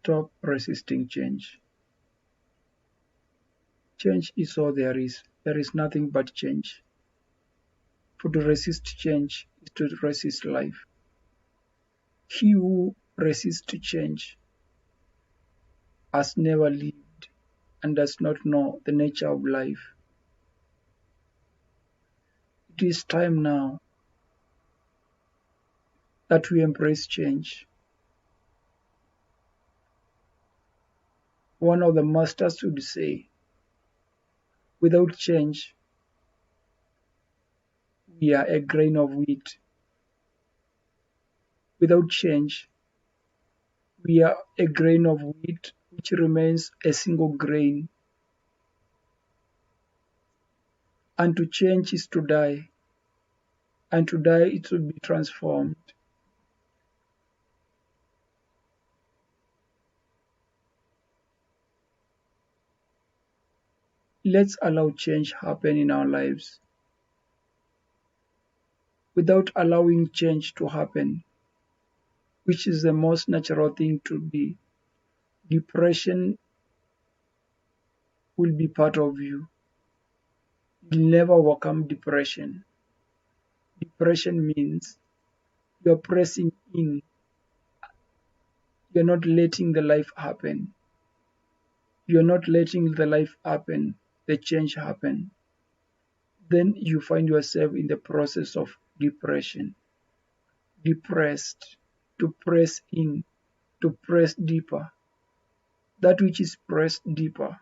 Stop resisting change. Change is all there is. There is nothing but change. For to resist change is to resist life. He who resists change has never lived and does not know the nature of life. It is time now that we embrace change. One of the masters would say, without change, we are a grain of wheat. Without change, we are a grain of wheat which remains a single grain. And to change is to die, and to die is to be transformed. Let's allow change happen in our lives. Without allowing change to happen, which is the most natural thing to be, depression will be part of you. You'll never overcome depression. Depression means you're pressing in. You're not letting the life happen. You're not letting the life happen, the change happen. Then you find yourself in the process of depression. Depressed, to press in, to press deeper. That which is pressed deeper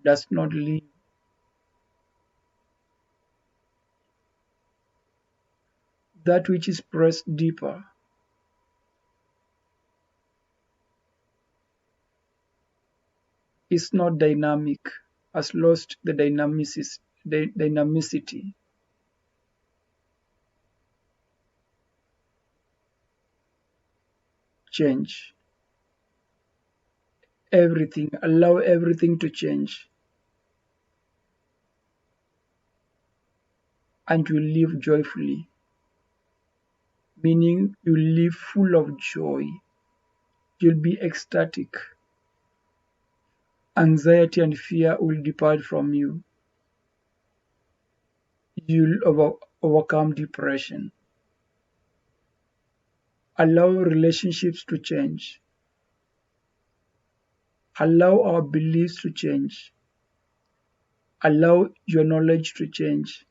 does not live. That which is pressed deeper is not dynamic, has lost the dynamicity. Change. Everything, allow everything to change. And you live joyfully, meaning you live full of joy. You'll be ecstatic. Anxiety and fear will depart from you. You'll overcome depression. Allow relationships to change. Allow our beliefs to change. Allow your knowledge to change.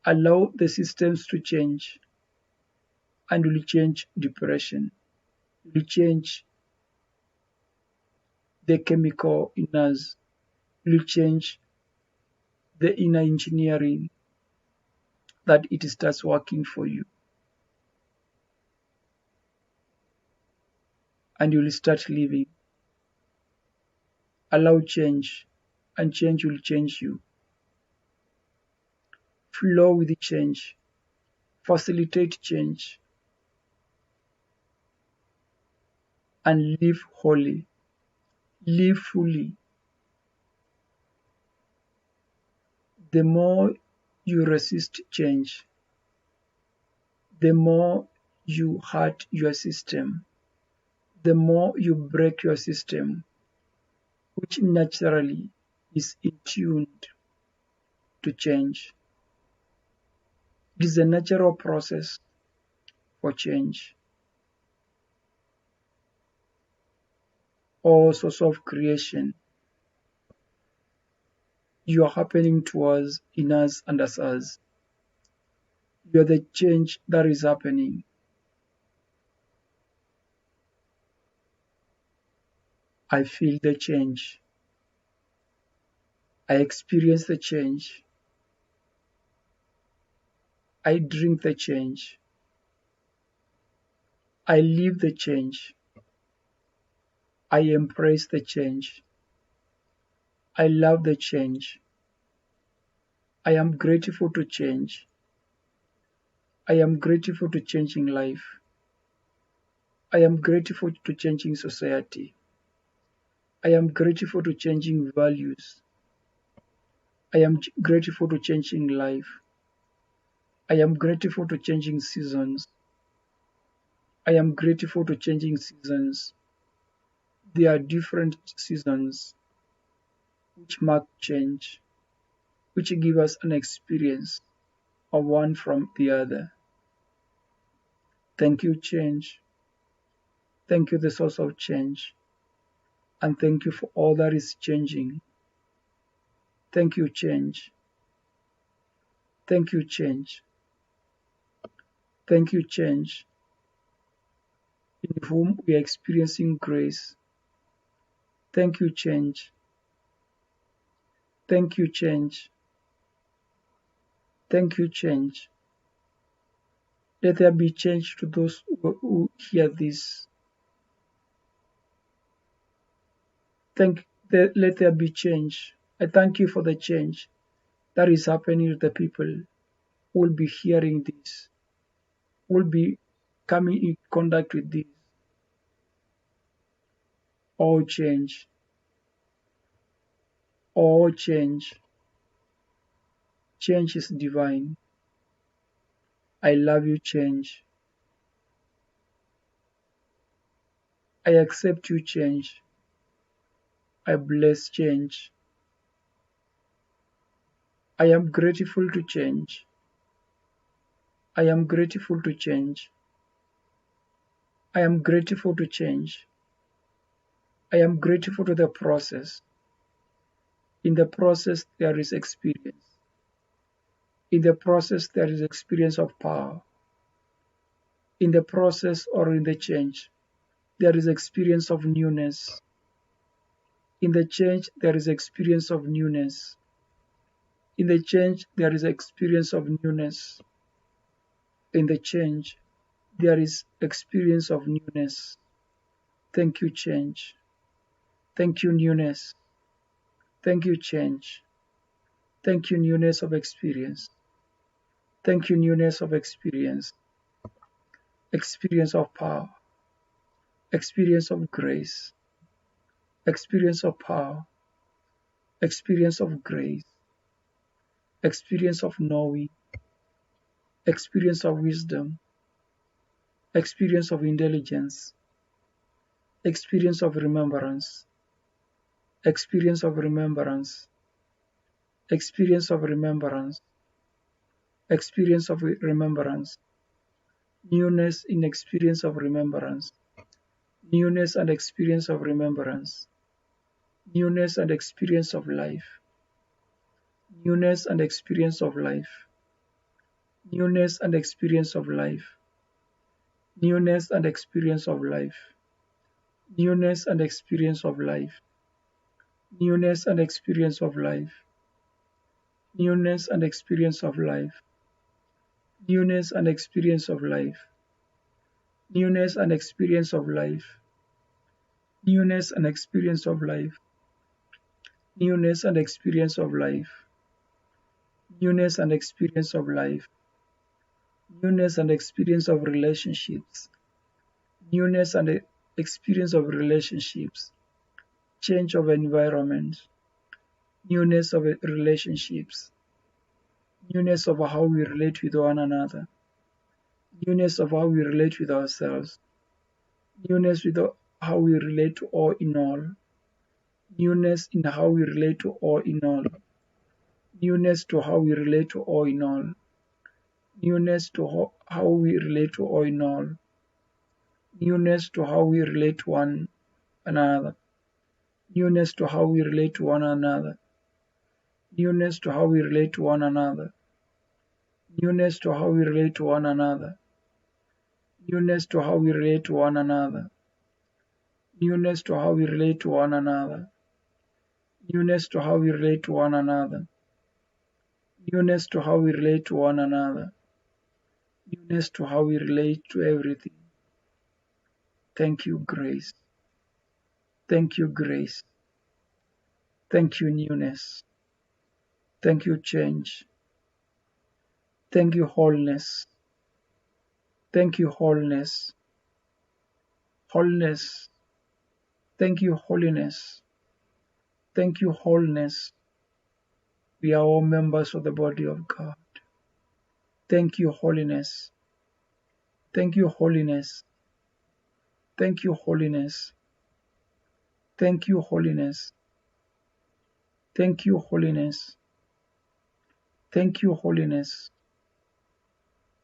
Allow the systems to change. And will change depression. Will change the chemical in us. Will change the inner engineering that it starts working for you. And you will start living. Allow change, and change will change you. Flow with the change. Facilitate change. And live wholly. Live fully. The more you resist change, the more you hurt your system, the more you break your system, which naturally is attuned to change. It is a natural process for change. All sorts of creation you are happening to us, in us, and as us. You are the change that is happening. I feel the change. I experience the change. I drink the change. I live the change. I embrace the change. I love the change. I am grateful to change. I am grateful to changing life. I am grateful to changing society. I am grateful to changing values. I am grateful to changing life. I am grateful to changing seasons. I am grateful to changing seasons. There are different seasons which mark change, which give us an experience of one from the other. Thank you, change. Thank you, the source of change. And thank you for all that is changing. Thank you, change. Thank you, change. Thank you, change, in whom we are experiencing grace. Thank you, change. Thank you, change. Thank you, change. Let there be change to those who hear this. Let there be change. I thank you for the change that is happening to the people who will be hearing this, who will be coming in contact with this. All change. All change. Change is divine. I love you, change. I accept you, change. I bless change. I am grateful to change. I am grateful to change. I am grateful to change. I am grateful to the process. In the process, there is experience. In the process, there is experience of power. In the process or in the change, there is experience of newness. In the change, there is experience of newness. In the change, there is experience of newness. In the change, there is experience of newness. Thank you, change. Thank you, newness. Thank you, change. Thank you, newness of experience. Thank you, newness of experience. Experience of power. Experience of grace. Experience of power. Experience of grace. Experience of knowing. Experience of wisdom. Experience of intelligence. Experience of remembrance. Experience of remembrance. Experience of remembrance. Experience of remembrance. Newness in experience of remembrance. Newness and experience of remembrance. Newness and experience of life. Newness and experience of life. Newness and experience of life. Newness and experience of life. Newness and experience of life. Newness and experience of life. Newness and experience of life. Newness and experience of life. Newness and experience of life. Newness and experience of life. Newness and experience of life. Newness and experience of life. Newness and experience of relationships. Newness and experience of relationships. Change of environment. Newness of relationships. Newness of how we relate with one another. Newness of how we relate with ourselves. Newness with how we relate to all in all. Newness in how we relate to all in all. Newness to how we relate to all in all. Newness to how we relate to all in all. Newness to how we relate to one another. Newness to how we relate to one another. Newness to how we relate to one another. Newness to how we relate to one another. Newness to how we relate to one another. Newness to how we relate to one another. Newness to how we relate to one another. Newness to how we relate to one another. Newness to how we relate to everything. Thank you, grace. Thank you, grace. Thank you, newness. Thank you, change. Thank you, wholeness. Thank you, wholeness. Wholeness. Thank you, holiness. Thank you, wholeness. We are all members of the body of God. Thank you, holiness. Thank you, holiness. Thank you, holiness. Thank you, holiness. Thank you, holiness. Thank you, holiness.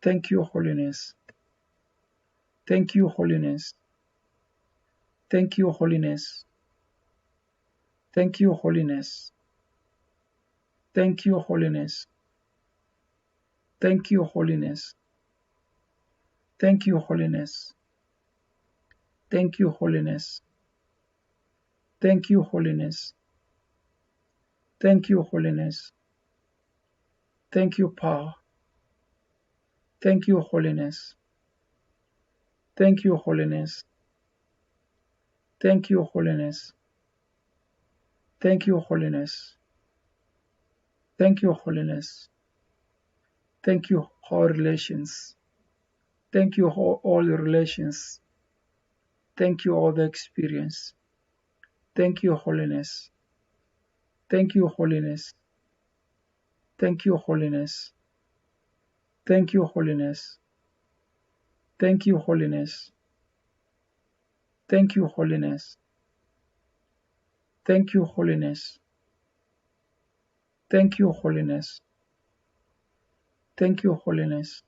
Thank you, holiness. Thank you, holiness. Thank you, holiness. Thank you, holiness. Thank you, holiness. Thank you, holiness. Thank you, holiness. Thank you, holiness. Thank you, holiness. Thank you, holiness. Thank you, power. Thank you, holiness. Thank you, holiness. Thank you, holiness. Thank you, holiness. Thank you, holiness. Thank you, all relations. Thank you, all the relations. Thank you, all the experience. Thank you, holiness. Thank you, holiness. Thank you, holiness. Thank you, holiness. Thank you, holiness. Thank you, holiness. Thank you, holiness. Thank you, holiness. Thank you, holiness.